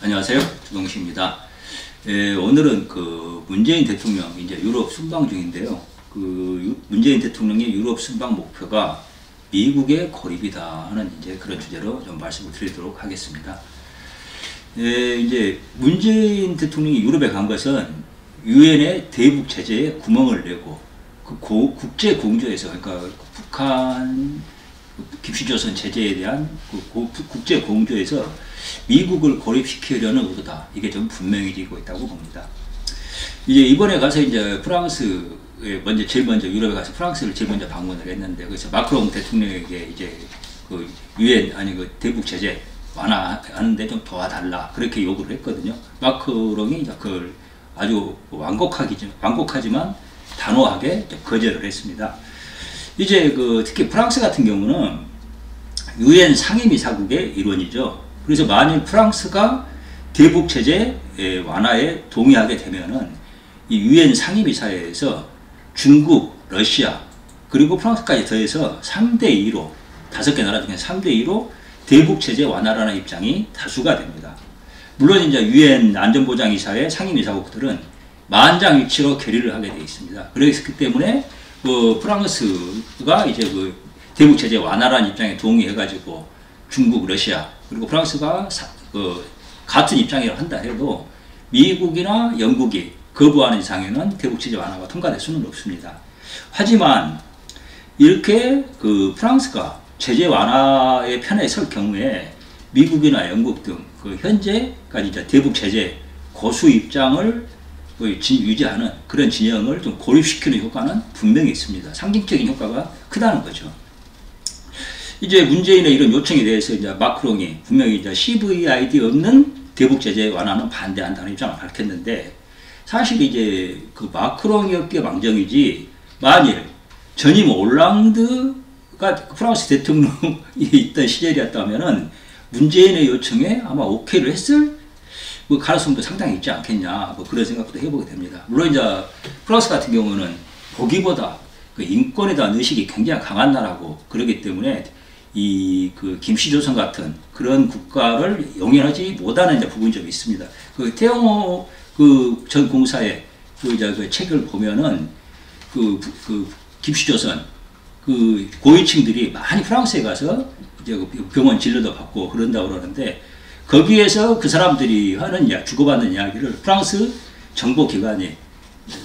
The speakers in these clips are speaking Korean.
안녕하세요. 주동식입니다. 오늘은 문재인 대통령 이제 유럽 순방 중인데요. 문재인 대통령의 유럽 순방 목표가 미국의 고립이다 하는 이제 그런 주제로 좀 말씀을 드리도록 하겠습니다. 이제 문재인 대통령이 유럽에 간 것은 유엔의 대북 제재에 구멍을 내고 국제 공조에서, 그러니까 북한 김씨조선 제재에 대한 국제 공조에서 미국을 고립시키려는 의도다. 이게 좀 분명해지고 있다고 봅니다. 이제 이번에 가서 이제 프랑스에 제일 먼저 유럽에 가서 프랑스를 제일 먼저 방문을 했는데, 그래서 마크롱 대통령에게 이제 유엔 대북 제재 완화하는데 좀 도와달라 그렇게 요구를 했거든요. 마크롱이 이제 그걸 아주 완곡하지만 단호하게 거절을 했습니다. 이제 특히 프랑스 같은 경우는 유엔 상임이사국의 일원이죠. 그래서 만일 프랑스가 대북 제재 완화에 동의하게 되면은 이 유엔 상임이사회에서 중국, 러시아 그리고 프랑스까지 더해서 3대2로 5개 나라 중에 3대2로 대북 제재 완화라는 입장이 다수가 됩니다. 물론 이제 유엔 안전보장이사회 상임이사국들은 만장일치로 결의를 하게 되어 있습니다. 그렇기 때문에 프랑스가 이제 대북 제재 완화라는 입장에 동의해가지고 중국, 러시아 그리고 프랑스가 같은 입장이라고 한다 해도 미국이나 영국이 거부하는 이상에는 대북 제재 완화가 통과될 수는 없습니다. 하지만 이렇게 프랑스가 제재 완화의 편에 설 경우에 미국이나 영국 등 현재까지 이제 대북 제재 고수 입장을 유지하는 그런 진영을 좀 고립시키는 효과는 분명히 있습니다. 상징적인 효과가 크다는 거죠. 이제 문재인의 이런 요청에 대해서 이제 마크롱이 분명히 이제 CVID 없는 대북 제재 완화는 반대한다는 입장을 밝혔는데, 사실 이제 마크롱이었기에 망정이지, 만일 전임 올랑드가 프랑스 대통령이 있던 시절이었다면은 문재인의 요청에 아마 오케이를 했을 가능성도 상당히 있지 않겠냐, 그런 생각도 해보게 됩니다. 물론 이제 프랑스 같은 경우는 보기보다 인권에 대한 의식이 굉장히 강한 나라고, 그러기 때문에 김씨조선 같은 그런 국가를 용인하지 못하는 부분이 좀 있습니다. 태영호 전 공사의 책을 보면은 김씨조선 고위층들이 많이 프랑스에 가서 이제 병원 진료도 받고 그런다고 그러는데, 거기에서 그 사람들이 주고받는 이야기를 프랑스 정보기관이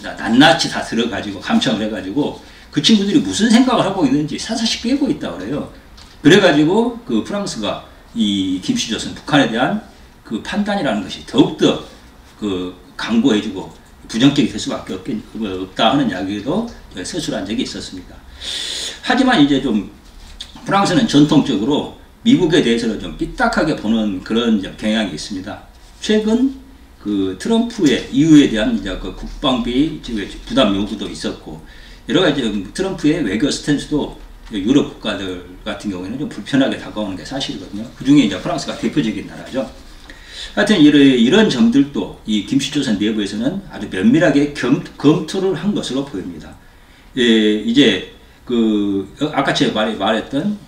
낱낱이 다 들어가지고 감청을 해가지고 그 친구들이 무슨 생각을 하고 있는지 사사시 꿰고 있다고 그래요. 그래가지고 프랑스가 이 김씨조선 북한에 대한 판단이라는 것이 더욱더 강고해지고 부정적이 될 수밖에 없다 하는 이야기도 서술한 적이 있었습니다. 하지만 이제 좀 프랑스는 전통적으로 미국에 대해서는 좀 삐딱하게 보는 그런 경향이 있습니다. 최근 트럼프의 이유에 대한 이제 국방비 부담 요구도 있었고, 여러 가지 트럼프의 외교 스탠스도 유럽 국가들 같은 경우에는 좀 불편하게 다가오는 게 사실이거든요. 그 중에 이제 프랑스가 대표적인 나라죠. 하여튼 이런 점들도 이 김씨조선 내부에서는 아주 면밀하게 검토를 한 것으로 보입니다. 이제 아까 제가 말했던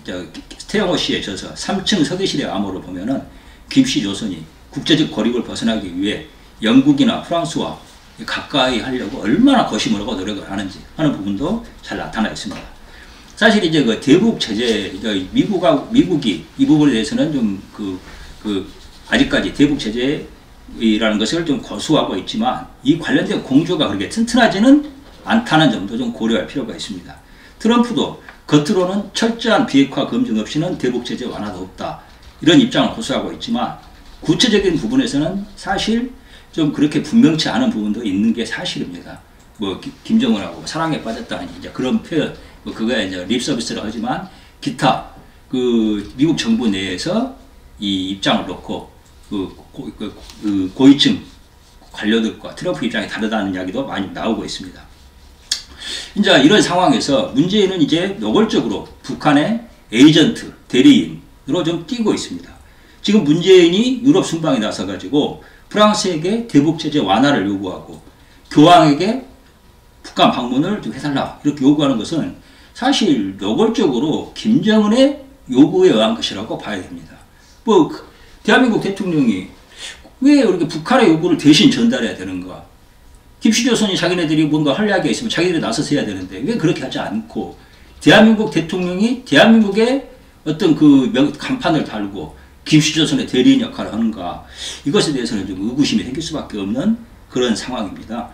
태영호 씨의 저서 3층 서기실의 암호를 보면은 김씨조선이 국제적 고립을 벗어나기 위해 영국이나 프랑스와 가까이 하려고 얼마나 거심을 하고 노력을 하는지 하는 부분도 잘 나타나 있습니다. 사실 이제 대북 제재, 미국이 이 부분에 대해서는 좀 아직까지 대북 제재라는 것을 좀 고수하고 있지만, 이 관련된 공조가 그렇게 튼튼하지는 않다는 점도 좀 고려할 필요가 있습니다. 트럼프도 겉으로는 철저한 비핵화 검증 없이는 대북 제재 완화도 없다, 이런 입장을 고수하고 있지만, 구체적인 부분에서는 사실 좀 그렇게 분명치 않은 부분도 있는 게 사실입니다. 김정은하고 사랑에 빠졌다는 이제 그런 표현, 그거야 이제 립 서비스를 하지만, 기타 미국 정부 내에서 이 입장을 놓고 고위층 관료들과 트럼프 입장이 다르다는 이야기도 많이 나오고 있습니다. 이제 이런 상황에서 문재인은 이제 노골적으로 북한의 에이전트, 대리인으로 좀 뛰고 있습니다. 지금 문재인이 유럽 순방에 나서가지고 프랑스에게 대북 제재 완화를 요구하고 교황에게 북한 방문을 좀 해달라 이렇게 요구하는 것은 사실 노골적으로 김정은의 요구에 의한 것이라고 봐야 됩니다. 대한민국 대통령이 왜 이렇게 북한의 요구를 대신 전달해야 되는가? 김씨조선이 자기네들이 뭔가 할 이야기가 있으면 자기들이 나서서 해야 되는데 왜 그렇게 하지 않고 대한민국 대통령이 대한민국의 어떤 그 간판을 달고 김씨조선의 대리인 역할을 하는가? 이것에 대해서는 좀 의구심이 생길 수밖에 없는 그런 상황입니다.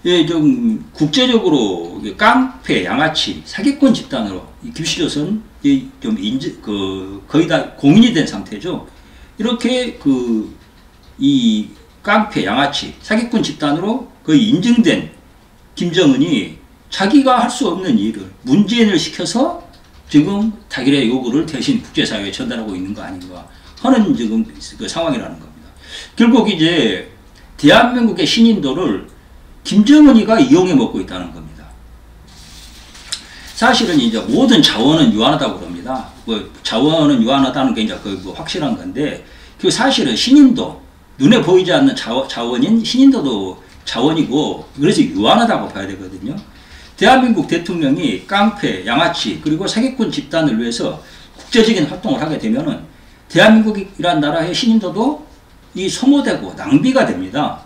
예, 좀 국제적으로 깡패, 양아치, 사기꾼 집단으로 김씨조선 좀 거의 다 공인이 된 상태죠. 이렇게 이 깡패, 양아치, 사기꾼 집단으로 거의 인증된 김정은이 자기가 할 수 없는 일을 문재인을 시켜서 지금 자기의 요구를 대신 국제사회에 전달하고 있는 거 아닌가 하는 지금 그 상황이라는 겁니다. 결국 이제 대한민국의 신인도를 김정은이가 이용해 먹고 있다는 겁니다. 사실은 이제 모든 자원은 유한하다고 그럽니다. 뭐 자원은 유한하다는 게 이제 뭐 확실한 건데, 그 사실은 신인도, 눈에 보이지 않는 자원인 신인도도 자원이고, 그래서 유한하다고 봐야 되거든요. 대한민국 대통령이 깡패, 양아치, 그리고 사기꾼 집단을 위해서 국제적인 활동을 하게 되면은 대한민국이란 나라의 신인도도 이 소모되고 낭비가 됩니다.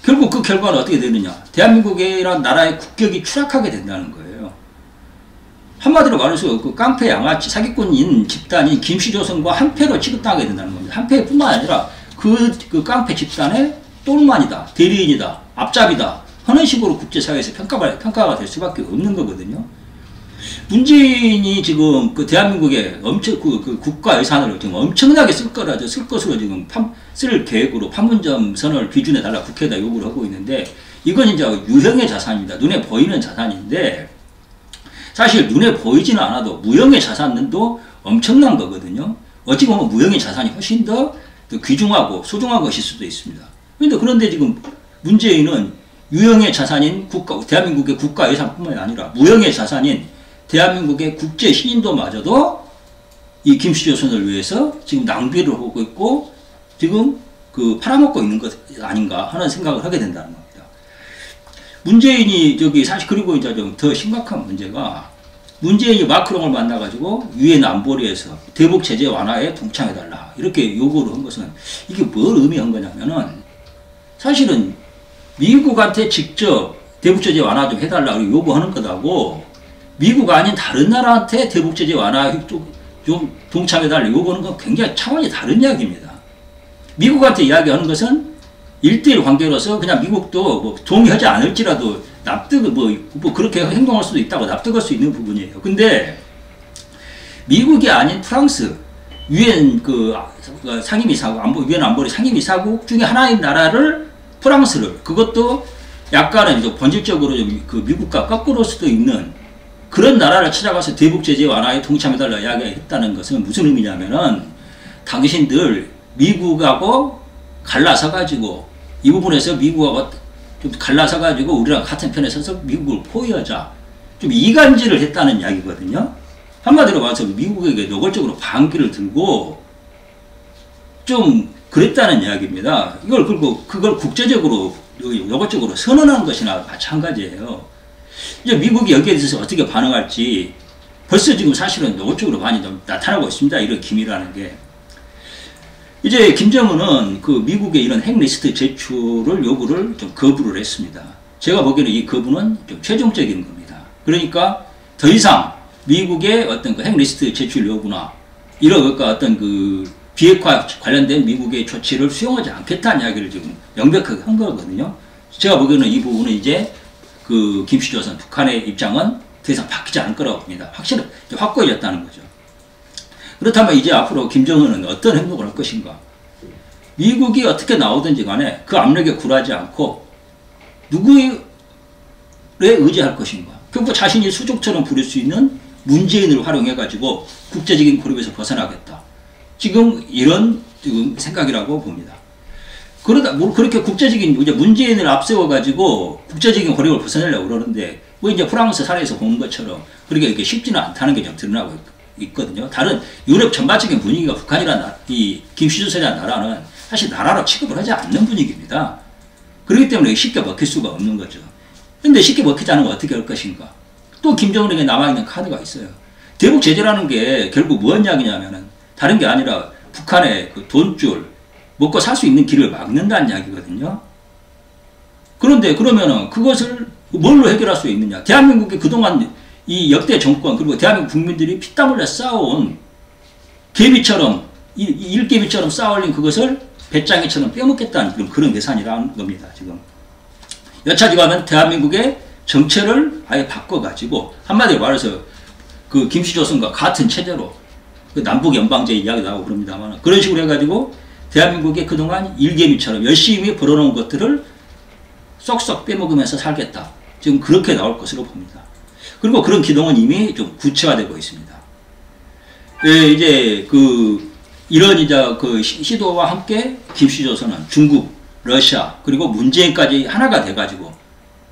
결국 그 결과는 어떻게 되느냐? 대한민국이란 나라의 국격이 추락하게 된다는 거예요. 한마디로 말해서 그 깡패, 양아치, 사기꾼인 집단이 김씨조선과 한패로 취급당하게 된다는 겁니다. 한패뿐만 아니라 그 깡패 집단의 똘만이다, 대리인이다, 앞잡이다 하는 식으로 국제사회에서 평가가 될 수밖에 없는 거거든요. 문재인이 지금 그 대한민국의 그 국가 예산을 지금 엄청나게 쓸 것으로 지금 쓸 계획으로 판문점 선언을 기준에 달라 국회에다 요구를 하고 있는데, 이건 이제 유형의 자산입니다. 눈에 보이는 자산인데, 사실 눈에 보이지는 않아도 무형의 자산도 엄청난 거거든요. 어찌 보면 무형의 자산이 훨씬 더 귀중하고 소중한 것일 수도 있습니다. 그런데 지금 문재인은 유형의 자산인 대한민국의 국가 예산뿐만 아니라 무형의 자산인 대한민국의 국제 신인도마저도 이 김씨조선을 위해서 지금 낭비를 하고 있고 지금 팔아먹고 있는 것 아닌가 하는 생각을 하게 된다는 겁니다. 문재인이 사실 그리고 이제 좀 더 심각한 문제가, 문재인이 마크롱을 만나가지고 유엔 안보리에서 대북 제재 완화에 동참해달라 이렇게 요구를 한 것은 이게 뭘 의미한 거냐면은, 사실은 미국한테 직접 대북 제재 완화 좀 해달라고 요구하는 것하고 미국 아닌 다른 나라한테 대북 제재 완화 좀 동참해달라고 요구하는 건 굉장히 차원이 다른 이야기입니다. 미국한테 이야기하는 것은 1대1 관계로서 그냥 미국도 뭐 동의하지 않을지라도 뭐 그렇게 행동할 수도 있다고 납득할 수 있는 부분이에요. 근데 미국이 아닌 프랑스, 유엔 상임이사국, 유엔 안보리 상임이사국 중에 하나인 나라를, 프랑스를, 그것도 약간은 좀 본질적으로 좀 미국과 거꾸로 수도 있는 그런 나라를 찾아가서 대북 제재 완화에 동참해달라 이야기했다는 것은 무슨 의미냐면은, 당신들 미국하고 갈라서가지고 이 부분에서 미국하고 좀 갈라서가지고 우리랑 같은 편에 서서 미국을 포위하자, 좀 이간질을 했다는 이야기거든요. 한마디로 말해서 미국에게 노골적으로 반기를 들고 좀 그랬다는 이야기입니다. 그걸 국제적으로 노골적으로 선언한 것이나 마찬가지예요. 이제 미국이 여기에 대해서 어떻게 반응할지 벌써 지금 사실은 노골적으로 많이 좀 나타나고 있습니다. 이런 기미라는 게. 이제 김정은은 미국의 이런 핵리스트 제출을 요구를 좀 거부를 했습니다. 제가 보기에는 이 거부는 좀 최종적인 겁니다. 그러니까 더 이상 미국의 어떤 핵리스트 제출 요구나 이런 어떤 비핵화 관련된 미국의 조치를 수용하지 않겠다는 이야기를 지금 명백하게 한 거거든요. 제가 보기에는 이 부분은 이제 김씨조선 북한의 입장은 더 이상 바뀌지 않을 거라고 봅니다. 확고해졌다는 거죠. 그렇다면 이제 앞으로 김정은은 어떤 행동을 할 것인가? 미국이 어떻게 나오든지 간에 그 압력에 굴하지 않고 누구에 의지할 것인가? 결국 자신이 수족처럼 부릴 수 있는 문재인을 활용해가지고 국제적인 고립에서 벗어나겠다. 지금 이런 생각이라고 봅니다. 그러다 그렇게 국제적인 이제 문재인을 앞세워가지고 국제적인 고립을 벗어내려고 그러는데, 뭐 이제 프랑스 사례에서 본 것처럼 그렇게 이렇게 쉽지는 않다는 게 좀 드러나고 있거든요. 다른 유럽 전반적인 분위기가 북한이라는 이 김씨조선이라는 나라는 사실 나라로 취급을 하지 않는 분위기입니다. 그렇기 때문에 쉽게 먹힐 수가 없는 거죠. 근데 쉽게 먹히지 않으면 어떻게 할 것인가? 또 김정은에게 남아있는 카드가 있어요. 대북 제재라는 게 결국 무슨 이야기냐면은 다른 게 아니라 북한의 돈줄, 먹고 살 수 있는 길을 막는다는 이야기거든요. 그런데 그러면은 그것을 뭘로 해결할 수 있느냐? 대한민국이 그동안 이 역대 정권 그리고 대한민국 국민들이 피땀 흘려 쌓아온 개미처럼 일개미처럼 쌓아올린 그것을 배짱이처럼 빼먹겠다는 그런 계산이라는 겁니다. 지금 여차지가 하면 대한민국의 정체를 아예 바꿔가지고 한마디로 말해서 그 김씨조선과 같은 체제로 그 남북 연방제 이야기 나오고 그럽니다만 그런 식으로 해가지고 대한민국의 그동안 일개미처럼 열심히 벌어놓은 것들을 쏙쏙 빼먹으면서 살겠다. 지금 그렇게 나올 것으로 봅니다. 그리고 그런 기동은 이미 좀 구체화되고 있습니다. 예, 이제 이런 이제 시도와 함께 김씨조선은 중국, 러시아 그리고 문재인까지 하나가 돼가지고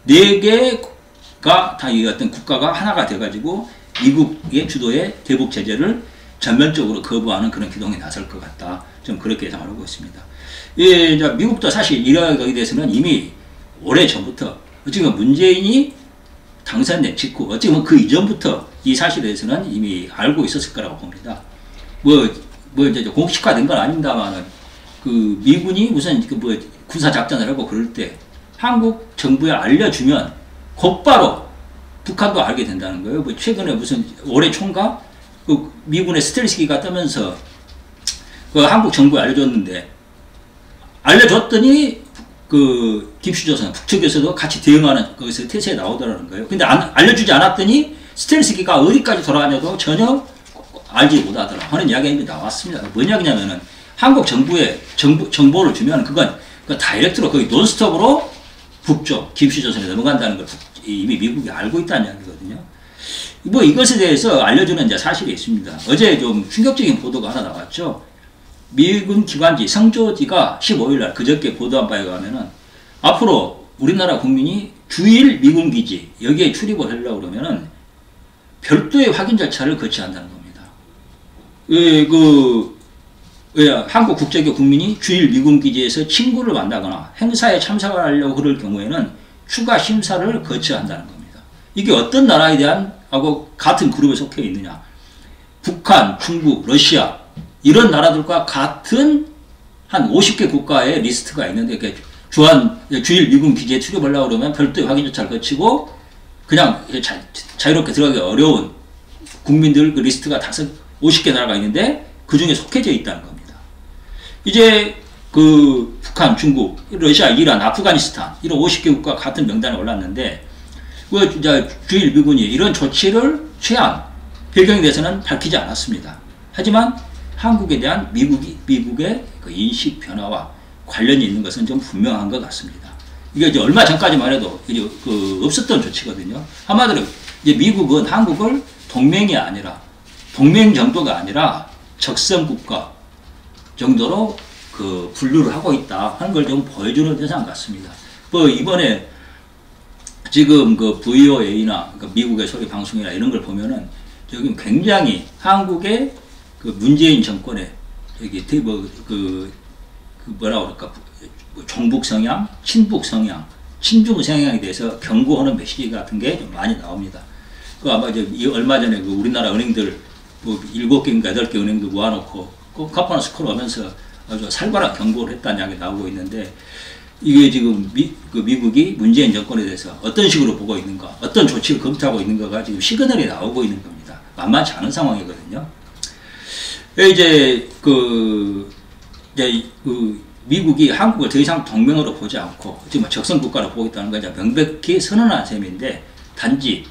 4개가 다 이 어떤 국가가 하나가 돼가지고 미국의 주도의 대북 제재를 전면적으로 거부하는 그런 기동에 나설 것 같다. 좀 그렇게 예상을 하고 있습니다. 예, 이제 미국도 사실 이러하기에 대해서는 이미 오래 전부터 지금 문재인이 당선된 직후 어찌 보면 그 이전부터 이 사실에 대해서는 이미 알고 있었을 거라고 봅니다. 이제 공식화된 건 아닙니다만은 미군이 우선 군사 작전을 하고 그럴 때 한국 정부에 알려주면 곧바로 북한도 알게 된다는 거예요. 최근에 무슨 올해 총각 미군의 스텔스기가 뜨면서 한국 정부에 알려줬더니 김씨조선 북측에서도 같이 대응하는 거기서 태세에 나오더라는 거예요. 근데 알려주지 않았더니 스텔스기가 어디까지 돌아가냐도 전혀 알지 못하더라 하는 이야기가 이미 나왔습니다. 뭐냐 그냐면은 한국 정부에 정보를 주면 그건 다이렉트로 거의 논스톱으로 북쪽 김씨조선에 넘어간다는 걸 이미 미국이 알고 있다는 이야기거든요. 이것에 대해서 알려주는 이제 사실이 있습니다. 어제 좀 충격적인 보도가 하나 나왔죠. 미군 기관지 성조지가 15일날 그저께 보도한 바에 의하면은 앞으로 우리나라 국민이 주일 미군 기지 여기에 출입을 하려고 그러면은 별도의 확인 절차를 거쳐야 한다는 겁니다. 한국 국적의 국민이 주일 미군 기지에서 친구를 만나거나 행사에 참석을 하려고 그럴 경우에는 추가 심사를 거쳐야 한다는 겁니다. 이게 어떤 나라에 대한 하고 같은 그룹에 속해 있느냐? 북한, 중국, 러시아 이런 나라들과 같은 한 50개 국가의 리스트가 있는데 주일 미군 기지에 출입하려고 그러면 별도의 확인 절차를 거치고 그냥 자유롭게 들어가기 어려운 국민들 그 리스트가 50개 나라가 있는데 그 중에 속해져 있다는 겁니다. 이제 북한, 중국, 러시아, 이란, 아프가니스탄 이런 50개 국가 같은 명단에 올랐는데 주일 미군이 이런 조치를 취한 배경에 대해서는 밝히지 않았습니다. 하지만 한국에 대한 미국의 인식 변화와 관련이 있는 것은 좀 분명한 것 같습니다. 이게 이제 얼마 전까지만 해도 이제 없었던 조치거든요. 한마디로 이제 미국은 한국을 동맹이 아니라 동맹 정도가 아니라 적성국가 정도로 분류를 하고 있다 하는 걸 좀 보여주는 대상 같습니다. 이번에 지금 VOA나 미국의 소리 방송이나 이런 걸 보면은 여기 굉장히 한국의 문재인 정권의 뭐라 그럴까 종북 성향, 친북 성향, 친중 성향에 대해서 경고하는 메시지 같은 게 좀 많이 나옵니다. 아마 얼마 전에 우리나라 은행들 7개인가 8개 은행도 모아놓고 가파나스 콜 하면서 아주 살벌한 경고를 했다는 이야기 나오고 있는데 이게 지금 미국이 문재인 정권에 대해서 어떤 식으로 보고 있는가, 어떤 조치를 검토하고 있는가가 지금 시그널이 나오고 있는 겁니다. 만만치 않은 상황이거든요. 이제 미국이 한국을 더 이상 동맹으로 보지 않고 지금 적성국가로 보고 있다는 걸 명백히 선언한 셈인데 단지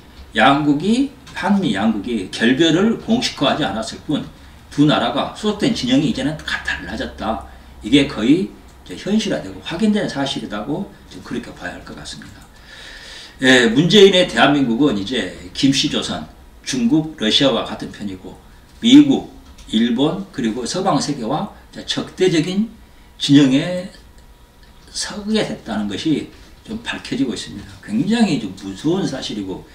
한미 양국이 결별을 공식화하지 않았을 뿐 두 나라가 소속된 진영이 이제는 다 달라졌다. 이게 거의 현실화되고 확인된 사실이라고 좀 그렇게 봐야 할 것 같습니다. 문재인의 대한민국은 이제 김씨조선, 중국, 러시아와 같은 편이고 미국, 일본 그리고 서방 세계와 적대적인 진영에 서게 됐다는 것이 좀 밝혀지고 있습니다. 굉장히 좀 무서운 사실이고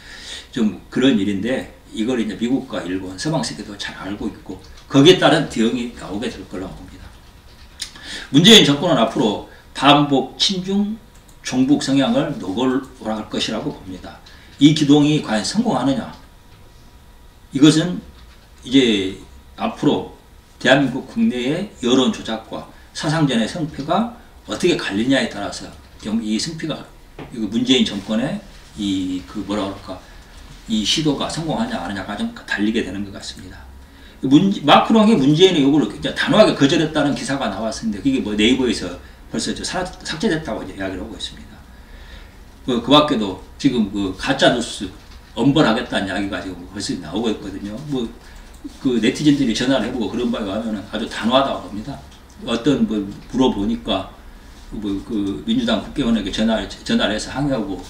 좀 그런 일인데 이걸 이제 미국과 일본, 서방 세계도 잘 알고 있고 거기에 따른 대응이 나오게 될 거라고 봅니다. 문재인 정권은 앞으로 반복 친중 종북 성향을 노골화할 것이라고 봅니다. 이 기동이 과연 성공하느냐? 이것은 이제 앞으로 대한민국 국내의 여론 조작과 사상전의 성패가 어떻게 갈리냐에 따라서 이 성패가 문재인 정권의 뭐라 그럴까 이 시도가 성공하냐 안 하냐가 좀 달리게 되는 것 같습니다. 마크롱이 문재인의 요구를 단호하게 거절했다는 기사가 나왔었는데 그게 뭐 네이버에서 벌써 삭제됐다고 이제 이야기를 하고 있습니다. 그 밖에도 지금 가짜뉴스 엄벌하겠다는 이야기가 지금 벌써 나오고 있거든요. 그 네티즌들이 전화를 해보고 그런 바에 가면은 아주 단호하다고 합니다. 어떤 물어보니까 그 민주당 국회의원에게 전화를 해서 항의하고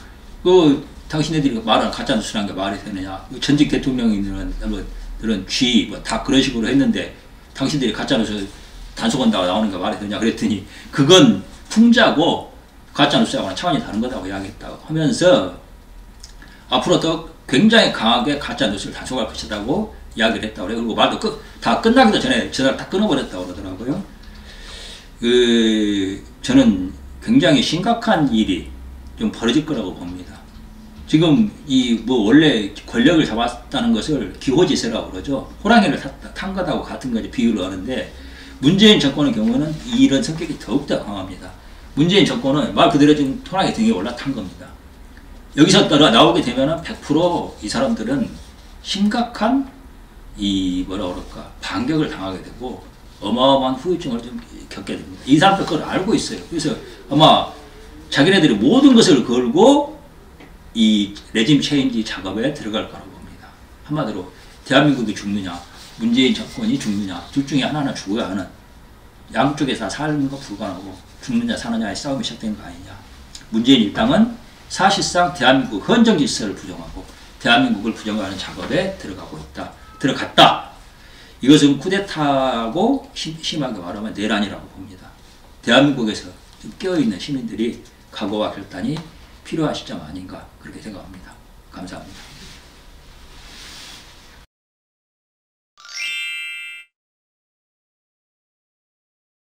당신네들이 말하는 가짜뉴스라는 게 말이 되느냐. 전직 대통령이 있는 그런 다 그런 식으로 했는데 당신들이 가짜뉴스 단속한다고 나오는 게 말이 되냐. 그랬더니 그건 풍자고 가짜뉴스하고는 차원이 다른 거다고 이야기했다고 하면서 앞으로 더 굉장히 강하게 가짜뉴스를 단속할 것이라고 이야기를 했다고 그래요. 그리고 말도 다 끝나기도 전에 전화를 다 끊어버렸다고 그러더라고요. 저는 굉장히 심각한 일이 좀 벌어질 거라고 봅니다. 지금 원래 권력을 잡았다는 것을 기호지세라고 그러죠. 호랑이를 탄 것하고 같은 거지 비유를 하는데 문재인 정권의 경우는 이런 성격이 더욱더 강합니다. 문재인 정권은 말 그대로 지금 호랑이 등에 올라탄 겁니다. 여기서 나오게 되면은 100% 이 사람들은 심각한 뭐라 그럴까 반격을 당하게 되고 어마어마한 후유증을 좀 겪게 됩니다. 이 사람들 그걸 알고 있어요. 그래서 아마 자기네들이 모든 것을 걸고 이 레짐 체인지 작업에 들어갈 거라고 봅니다. 한마디로 대한민국이 죽느냐 문재인 정권이 죽느냐 둘 중에 하나는 죽어야 하는 양쪽에서 삶과 불가하고 죽느냐 사느냐의 싸움이 시작된 거 아니냐. 문재인 일당은 사실상 대한민국 헌정 질서를 부정하고 대한민국을 부정하는 작업에 들어갔다. 이것은 쿠데타하고 심하게 말하면 내란이라고 봅니다. 대한민국에서 좀 깨어있는 시민들이 각오와 결단이 필요한 시점 아닌가 그렇게 생각합니다. 감사합니다.